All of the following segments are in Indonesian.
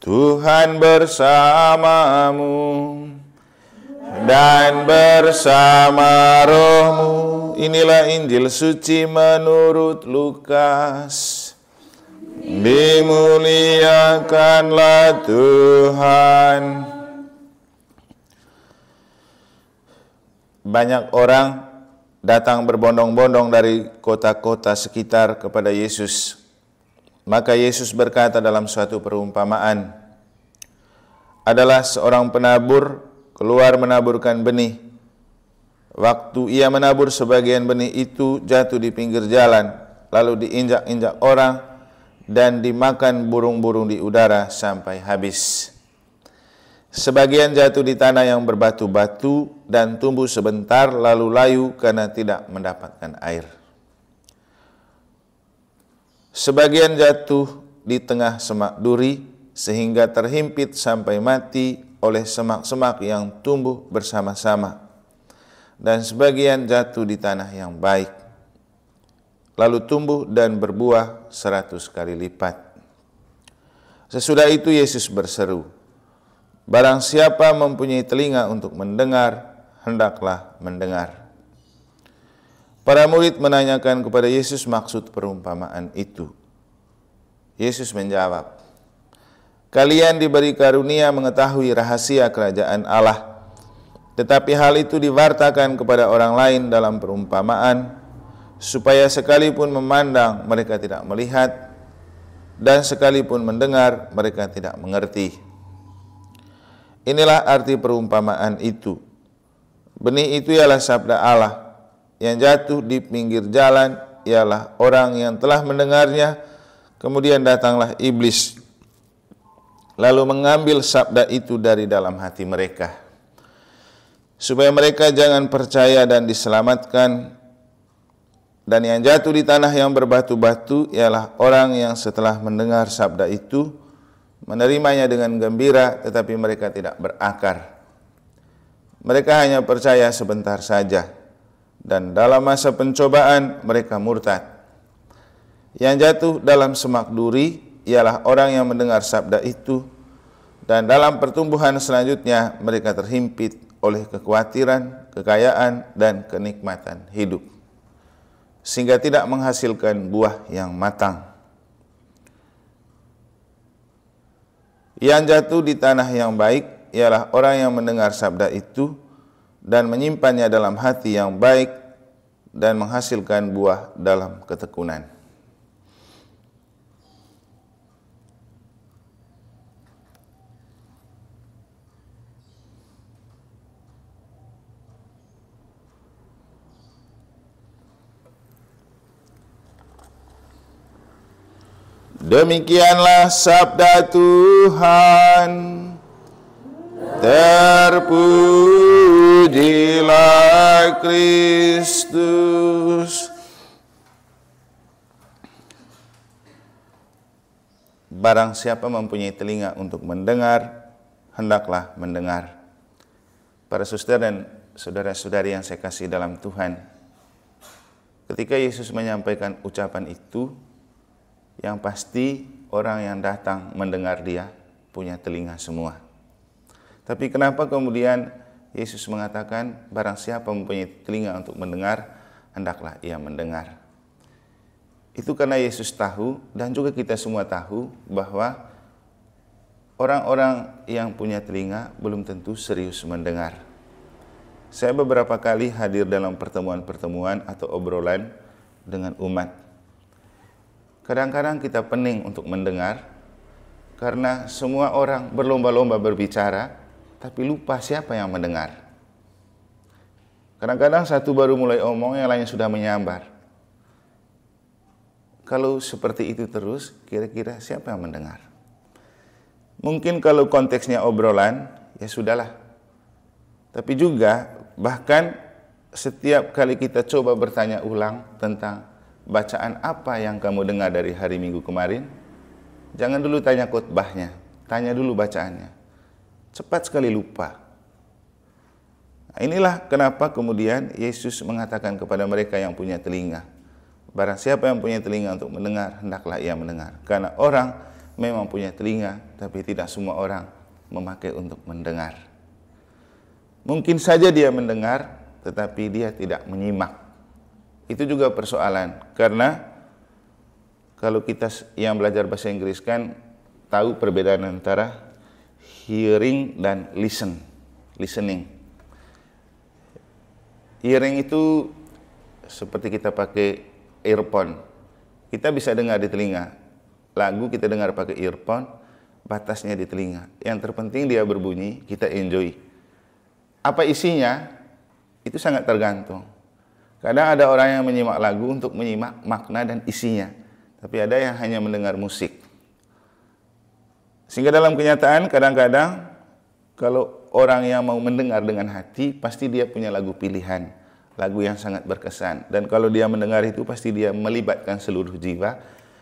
Tuhan bersamamu dan bersama rohmu. Inilah Injil suci menurut Lukas. Dimuliakanlah Tuhan. Banyak orang datang berbondong-bondong dari kota-kota sekitar kepada Yesus. Maka Yesus berkata dalam suatu perumpamaan, adalah seorang penabur keluar menaburkan benih. Waktu ia menabur, sebagian benih itu jatuh di pinggir jalan, lalu diinjak-injak orang dan dimakan burung-burung di udara sampai habis. Sebagian jatuh di tanah yang berbatu-batu dan tumbuh sebentar lalu layu karena tidak mendapatkan air. Sebagian jatuh di tengah semak duri sehingga terhimpit sampai mati oleh semak-semak yang tumbuh bersama-sama. Dan sebagian jatuh di tanah yang baik, lalu tumbuh dan berbuah 100 kali lipat. Sesudah itu Yesus berseru, barang siapa mempunyai telinga untuk mendengar, hendaklah mendengar. Para murid menanyakan kepada Yesus maksud perumpamaan itu. Yesus menjawab, kalian diberi karunia mengetahui rahasia kerajaan Allah, tetapi hal itu diwartakan kepada orang lain dalam perumpamaan, supaya sekalipun memandang mereka tidak melihat, dan sekalipun mendengar mereka tidak mengerti. Inilah arti perumpamaan itu. Benih itu ialah sabda Allah, yang jatuh di pinggir jalan ialah orang yang telah mendengarnya, kemudian datanglah iblis, lalu mengambil sabda itu dari dalam hati mereka, supaya mereka jangan percaya dan diselamatkan. Dan yang jatuh di tanah yang berbatu-batu ialah orang yang setelah mendengar sabda itu, menerimanya dengan gembira, tetapi mereka tidak berakar. Mereka hanya percaya sebentar saja, dan dalam masa pencobaan mereka murtad. Yang jatuh dalam semak duri ialah orang yang mendengar sabda itu, dan dalam pertumbuhan selanjutnya mereka terhimpit oleh kekhawatiran, kekayaan, dan kenikmatan hidup, sehingga tidak menghasilkan buah yang matang. Yang jatuh di tanah yang baik ialah orang yang mendengar sabda itu dan menyimpannya dalam hati yang baik dan menghasilkan buah dalam ketekunan. Demikianlah sabda Tuhan. Terpujilah Kristus. Barang siapa mempunyai telinga untuk mendengar, hendaklah mendengar. Para suster dan saudara-saudari yang saya kasih dalam Tuhan, ketika Yesus menyampaikan ucapan itu, yang pasti orang yang datang mendengar dia punya telinga semua. Tapi kenapa kemudian Yesus mengatakan barang siapa mempunyai telinga untuk mendengar, hendaklah ia mendengar. Itu karena Yesus tahu dan juga kita semua tahu bahwa orang-orang yang punya telinga belum tentu serius mendengar. Saya beberapa kali hadir dalam pertemuan-pertemuan atau obrolan dengan umat. Kadang-kadang kita pening untuk mendengar karena semua orang berlomba-lomba berbicara, tapi lupa siapa yang mendengar. Kadang-kadang satu baru mulai omong, yang lain sudah menyambar. Kalau seperti itu terus, kira-kira siapa yang mendengar? Mungkin kalau konteksnya obrolan, ya sudahlah. Tapi juga bahkan setiap kali kita coba bertanya ulang tentang bacaan apa yang kamu dengar dari hari Minggu kemarin, jangan dulu tanya khotbahnya, tanya dulu bacaannya. Cepat sekali lupa. Nah, inilah kenapa kemudian Yesus mengatakan kepada mereka yang punya telinga, barang siapa yang punya telinga untuk mendengar, hendaklah ia mendengar. Karena orang memang punya telinga, tapi tidak semua orang memakai untuk mendengar. Mungkin saja dia mendengar, tetapi dia tidak menyimak. Itu juga persoalan, karena kalau kita yang belajar bahasa Inggris kan tahu perbedaan antara hearing dan listening. Hearing itu seperti kita pakai earphone. Kita bisa dengar di telinga. Lagu kita dengar pakai earphone, batasnya di telinga. Yang terpenting dia berbunyi, kita enjoy. Apa isinya? Itu sangat tergantung. Kadang ada orang yang menyimak lagu untuk menyimak makna dan isinya. Tapi ada yang hanya mendengar musik. Sehingga dalam kenyataan kadang-kadang kalau orang yang mau mendengar dengan hati, pasti dia punya lagu pilihan. Lagu yang sangat berkesan. Dan kalau dia mendengar itu pasti dia melibatkan seluruh jiwa,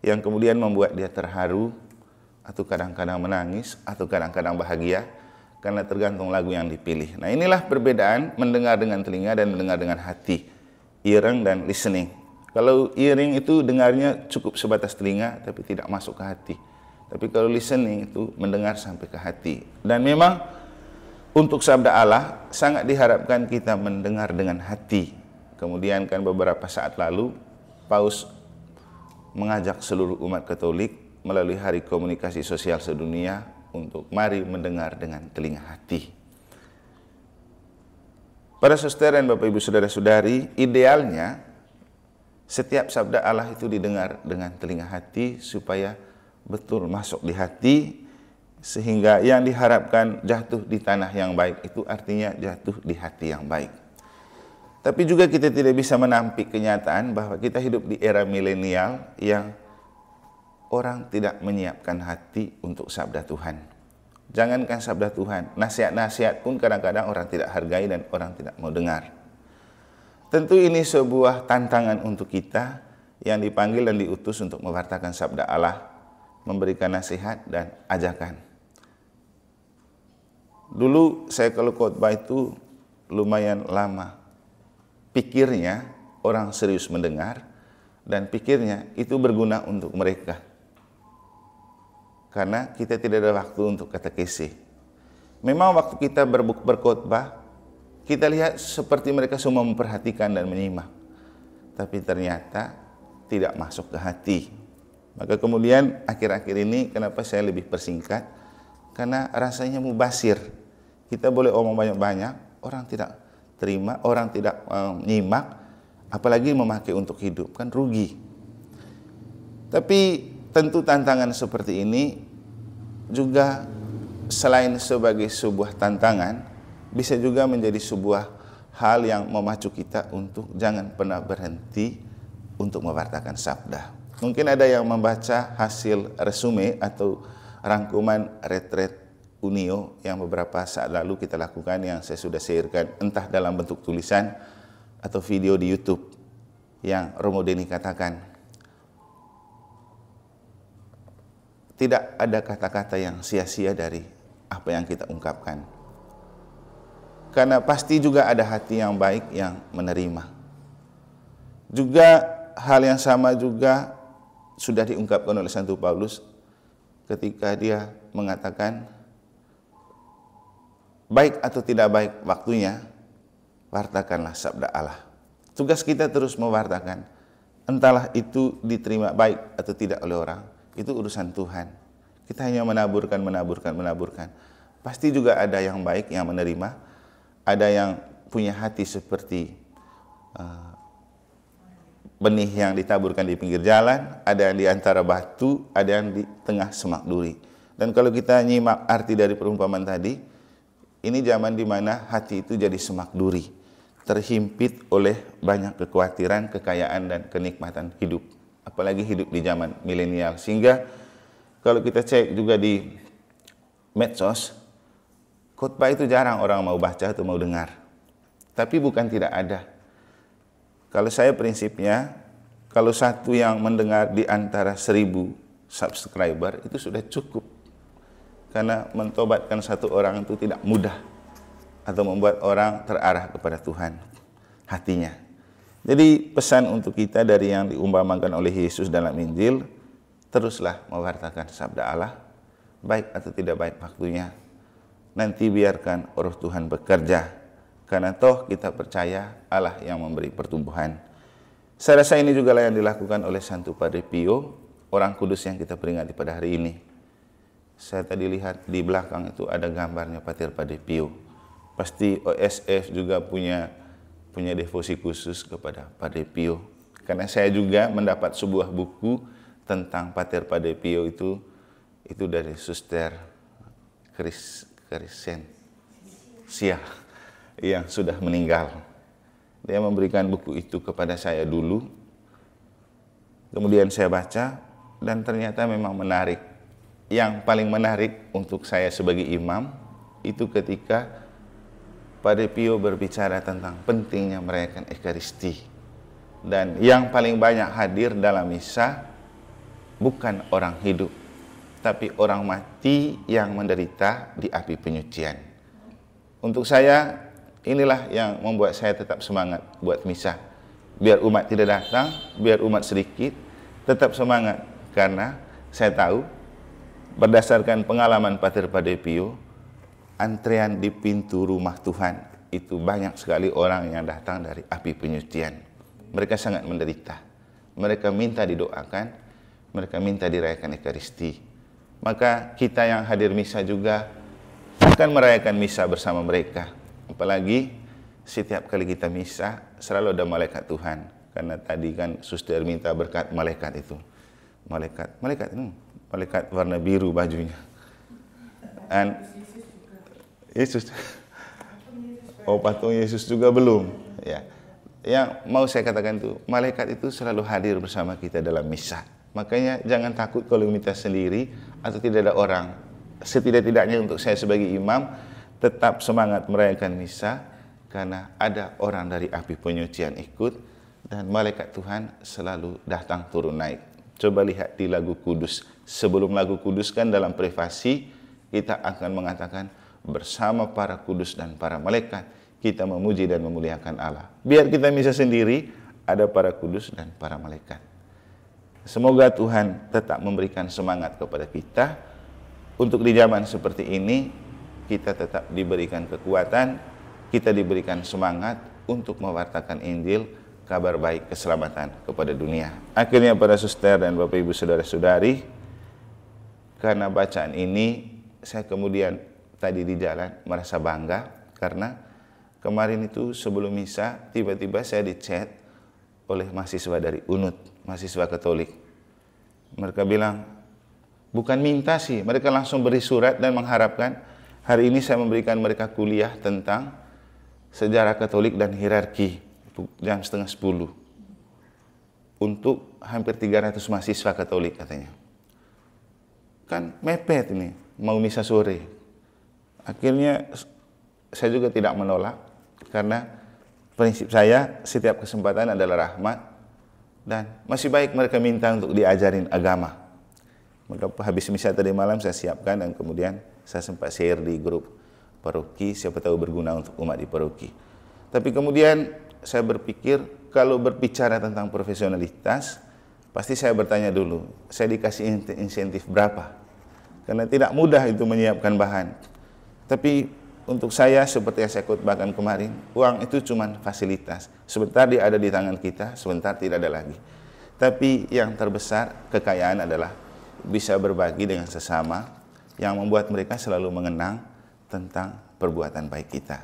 yang kemudian membuat dia terharu, atau kadang-kadang menangis, atau kadang-kadang bahagia, karena tergantung lagu yang dipilih. Nah, inilah perbedaan mendengar dengan telinga dan mendengar dengan hati, hearing dan listening. Kalau hearing itu dengarnya cukup sebatas telinga, tapi tidak masuk ke hati. Tapi kalau listening itu mendengar sampai ke hati. Dan memang untuk sabda Allah sangat diharapkan kita mendengar dengan hati. Kemudian kan beberapa saat lalu, Paus mengajak seluruh umat Katolik melalui Hari Komunikasi Sosial Sedunia untuk mari mendengar dengan telinga hati. Para saudara dan Bapak Ibu Saudara-saudari, idealnya setiap sabda Allah itu didengar dengan telinga hati supaya betul masuk di hati, sehingga yang diharapkan jatuh di tanah yang baik itu artinya jatuh di hati yang baik. Tapi juga kita tidak bisa menampik kenyataan bahwa kita hidup di era milenial yang orang tidak menyiapkan hati untuk sabda Tuhan. Jangankan sabda Tuhan, nasihat-nasihat pun kadang-kadang orang tidak hargai dan orang tidak mau dengar. Tentu ini sebuah tantangan untuk kita yang dipanggil dan diutus untuk mewartakan sabda Allah, memberikan nasihat dan ajakan. Dulu saya kalau khotbah itu lumayan lama. Pikirnya orang serius mendengar dan pikirnya itu berguna untuk mereka. Karena kita tidak ada waktu untuk katekesi. Memang waktu kita berkhotbah, kita lihat seperti mereka semua memperhatikan dan menyimak. Tapi ternyata tidak masuk ke hati. Maka kemudian akhir-akhir ini kenapa saya lebih persingkat? Karena rasanya mubasir. Kita boleh omong banyak-banyak, orang tidak terima, orang tidak menyimak, apalagi memakai untuk hidup, kan rugi. Tapi tentu tantangan seperti ini juga selain sebagai sebuah tantangan, bisa juga menjadi sebuah hal yang memacu kita untuk jangan pernah berhenti untuk mewartakan sabda. Mungkin ada yang membaca hasil resume atau rangkuman retret Unio yang beberapa saat lalu kita lakukan, yang saya sudah sharekan entah dalam bentuk tulisan atau video di YouTube, yang Romo Deni katakan, tidak ada kata-kata yang sia-sia dari apa yang kita ungkapkan. Karena pasti juga ada hati yang baik yang menerima. Juga hal yang sama juga sudah diungkapkan oleh Santo Paulus ketika dia mengatakan, baik atau tidak baik waktunya, wartakanlah sabda Allah. Tugas kita terus mewartakan. Entahlah itu diterima baik atau tidak oleh orang, itu urusan Tuhan. Kita hanya menaburkan. Pasti juga ada yang baik yang menerima, ada yang punya hati seperti benih yang ditaburkan di pinggir jalan, ada yang di antara batu, ada yang di tengah semak duri. Dan kalau kita nyimak arti dari perumpamaan tadi, ini zaman di mana hati itu jadi semak duri, terhimpit oleh banyak kekhawatiran, kekayaan, dan kenikmatan hidup. Apalagi hidup di zaman milenial. Sehingga kalau kita cek juga di medsos, khotbah itu jarang orang mau baca atau mau dengar. Tapi bukan tidak ada. Kalau saya prinsipnya, kalau satu yang mendengar di antara 1000 subscriber itu sudah cukup. Karena mentobatkan satu orang itu tidak mudah, atau membuat orang terarah kepada Tuhan hatinya. Jadi pesan untuk kita dari yang diumpamakan oleh Yesus dalam Injil, teruslah mewartakan sabda Allah, baik atau tidak baik waktunya. Nanti biarkan Roh Tuhan bekerja, karena toh kita percaya Allah yang memberi pertumbuhan. Saya rasa ini juga yang dilakukan oleh Santo Padre Pio, orang kudus yang kita peringati pada hari ini. Saya tadi lihat di belakang itu ada gambarnya Pater Padre Pio. Pasti OSF juga punya devosi khusus kepada Padre Pio. Karena saya juga mendapat sebuah buku tentang Pater Padre Pio itu dari Suster Crescencia yang sudah meninggal. Dia memberikan buku itu kepada saya dulu. Kemudian saya baca dan ternyata memang menarik. Yang paling menarik untuk saya sebagai imam itu ketika Padre Pio berbicara tentang pentingnya merayakan Ekaristi. Dan yang paling banyak hadir dalam misa bukan orang hidup, tapi orang mati yang menderita di api penyucian. Untuk saya, inilah yang membuat saya tetap semangat buat misa. Biar umat tidak datang, biar umat sedikit, tetap semangat. Karena saya tahu, berdasarkan pengalaman Pater Padre Pio, antrean di pintu rumah Tuhan itu banyak sekali orang yang datang dari api penyucian. Mereka sangat menderita. Mereka minta didoakan, mereka minta dirayakan Ekaristi. Maka kita yang hadir misa juga akan merayakan misa bersama mereka. Apalagi setiap kali kita misa selalu ada malaikat Tuhan. Karena tadi kan suster minta berkat malaikat itu. Malaikat warna biru bajunya. Dan Yesus. Oh, patung Yesus juga belum. Ya. Yang mau saya katakan itu, malaikat itu selalu hadir bersama kita dalam misa. Makanya jangan takut kalau minta sendiri atau tidak ada orang. Setidak-tidaknya untuk saya sebagai imam tetap semangat merayakan misa karena ada orang dari api penyucian ikut dan malaikat Tuhan selalu datang turun naik. Coba lihat di lagu Kudus. Sebelum lagu Kudus kan dalam privasi kita akan mengatakan bersama para kudus dan para malaikat kita memuji dan memuliakan Allah. Biar kita misa sendiri ada para kudus dan para malaikat. Semoga Tuhan tetap memberikan semangat kepada kita untuk di zaman seperti ini kita tetap diberikan kekuatan, kita diberikan semangat untuk mewartakan Injil, kabar baik keselamatan kepada dunia. Akhirnya para suster dan Bapak Ibu saudara-saudari, karena bacaan ini saya kemudian tadi di jalan merasa bangga karena kemarin itu sebelum misa tiba-tiba saya di-chat oleh mahasiswa dari UNUT, mahasiswa Katolik. Mereka bilang, bukan minta sih, mereka langsung beri surat dan mengharapkan hari ini saya memberikan mereka kuliah tentang sejarah Katolik dan hierarki jam 9:30 untuk hampir 300 mahasiswa Katolik katanya. Kan mepet ini, mau misa sore. Akhirnya saya juga tidak menolak karena prinsip saya setiap kesempatan adalah rahmat dan masih baik mereka minta untuk diajarin agama. Maka habis misa tadi malam saya siapkan dan kemudian saya sempat share di grup paroki, siapa tahu berguna untuk umat di paroki. Tapi kemudian saya berpikir kalau berbicara tentang profesionalitas pasti saya bertanya dulu, saya dikasih insentif berapa? Karena tidak mudah itu menyiapkan bahan. Tapi untuk saya seperti yang saya khotbahkan kemarin, uang itu cuma fasilitas. Sebentar dia ada di tangan kita, sebentar tidak ada lagi. Tapi yang terbesar kekayaan adalah bisa berbagi dengan sesama yang membuat mereka selalu mengenang tentang perbuatan baik kita.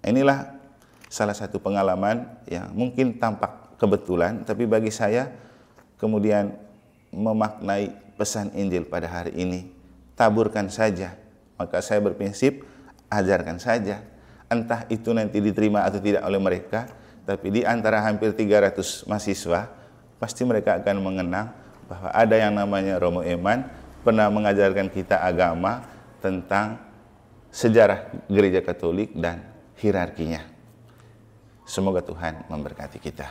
Inilah salah satu pengalaman yang mungkin tampak kebetulan, tapi bagi saya kemudian memaknai pesan Injil pada hari ini. Taburkan saja. Maka saya berprinsip, ajarkan saja. Entah itu nanti diterima atau tidak oleh mereka, tapi di antara hampir 300 mahasiswa, pasti mereka akan mengenang bahwa ada yang namanya Romo Eman, pernah mengajarkan kita agama tentang sejarah gereja Katolik dan hierarkinya. Semoga Tuhan memberkati kita.